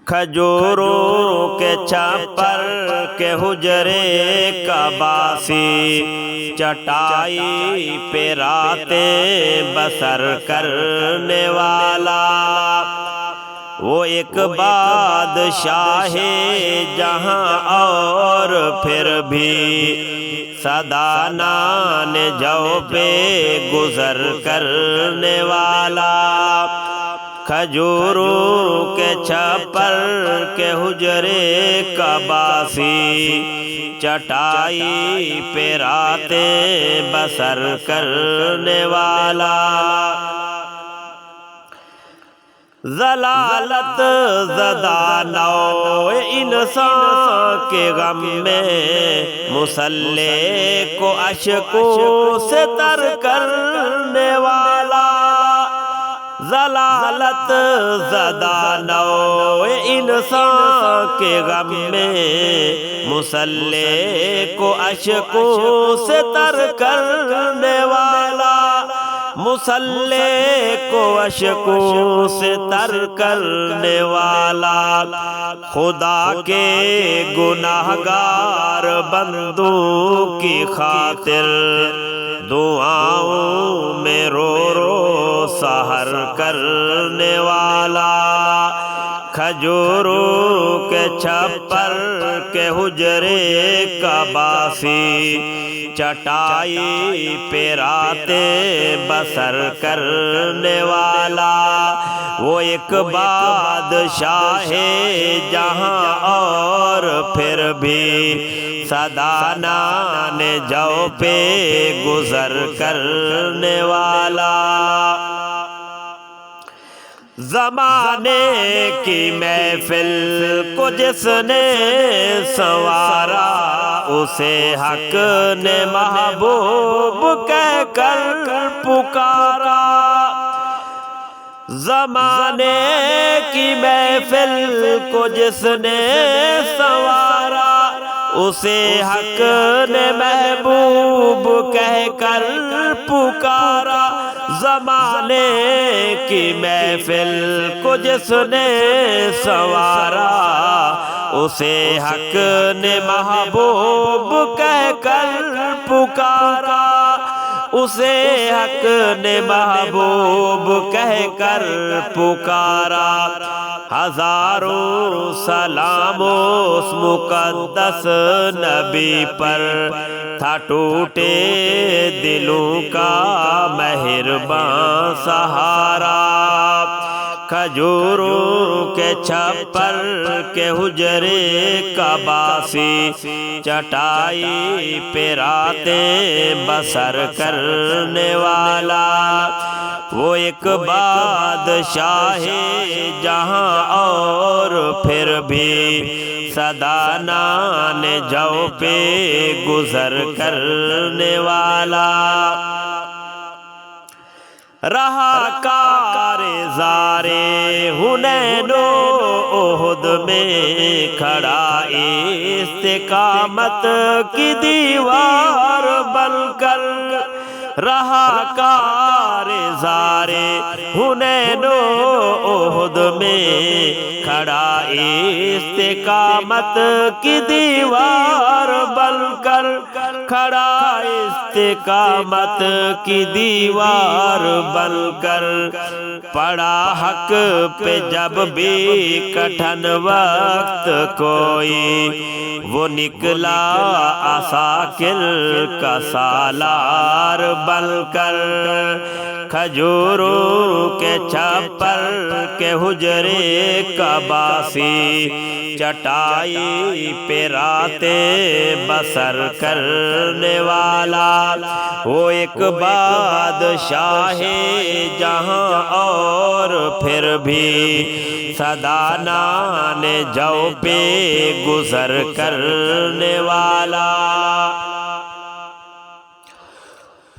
کھجوروں کے چھپر کے حجرے کا باسی، چٹائی پہ راتیں بسر کرنے والا، وہ ایک بادشاہ جہاں اور پھر بھی سدانان جو پہ گزر کرنے والا، کھجوروں کے چھپر کے حجرے کا باسی، چٹائی پہ راتیں بسر کرنے والا، ضلالت زدہ نوع انسان کے غم میں مصلی کو اشکوں سے تر کرنے والا، ضلالت زدہ نوع انسان کے غم میں مصلی کو اشکوں سے تر کرنے والا، مصلی کو اشکوں سے تر کرنے والا، خدا کے گناہگار بندوں کی خاطر دعاؤں میں رو رو سحر کرنے والا، کھجوروں کے چھپر کے حجرے کا باسی، چٹائی پہ راتیں بسر کرنے والا، وہ ایک بادشاہ جہاں اور پھر بھی سدانان جو پہ گزر کرنے والا، زمانے کی محفل کو جس نے سنوارا، اسے حق نے محبوب کہہ کر پکارا، زمانے کی محفل کو جس نے سنوارا، اسے حق نے محبوب کہہ کر پکارا، زمانے کی محفل کو جس نے سنوارا، اسے حق نے محبوب کہہ کر پکارا، اسے حق نے محبوب کہہ کر پکارا، ہزاروں سلام اس مقدس نبی پر، تھا ٹوٹے دلوں کا مہرباں سہارا، کھجوروں کے چھپر کے حجرے کا باسی، چٹائی پہ راتیں بسر کرنے والا، وہ ایک بادشاہ جہاں اور پھر بھی سدانان جو پہ گزر کرنے والا، رہا کارزارے حنین و احد میں کھڑا استقامت کی دیوار بن کر، رہا کارزارے حنین و احد میں کھڑا استقامت کی دیوار بن کر، کھڑا استقامت کی دیوار بن کر، پڑا حق پہ جب بھی کٹھن وقت کوئی، وہ نکلا عساکر کا سالار بن کر، کھجوروں کے چھپر کے حجرے کا باسی، چٹائی پہ راتیں بسر کرنے والا، وہ ایک بادشاہ جہاں اور پھر بھی سدانان جو پہ گزر کرنے والا،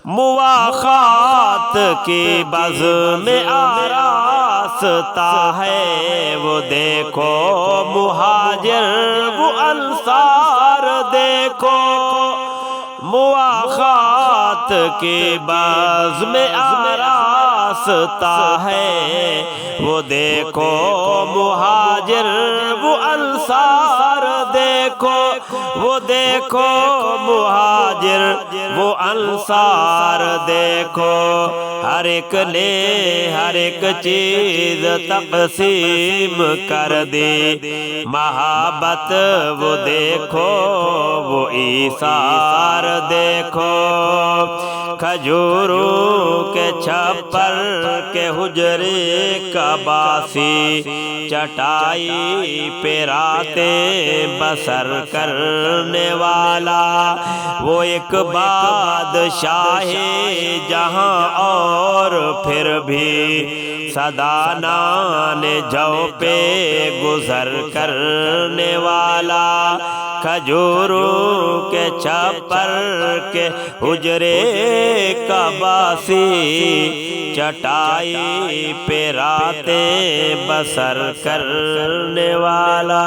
مواخات کی بزم میں آراستہ ہے، وہ دیکھو مہاجر وہ انصار دیکھو، مواخات کی بزم میں آراستہ ہے، وہ دیکھو مہاجر انصار دیکھو، وہ دیکھو مہاجر وہ انصار دیکھو، ہر ایک نے ہر ایک چیز تقسیم کر دی، محبت وہ دیکھو وہ ایثار دیکھو، کھجوروں کے چھپر کے حجرے کا باسی، چٹائی پہ راتیں بسر کرنے والا، وہ ایک بادشاہ جہاں اور پھر بھی سدانان جو پہ گزر کرنے والا، کھجوروں کے چھپر کے حجرے کا باسی، چٹائی پہ راتیں بسر کرنے والا۔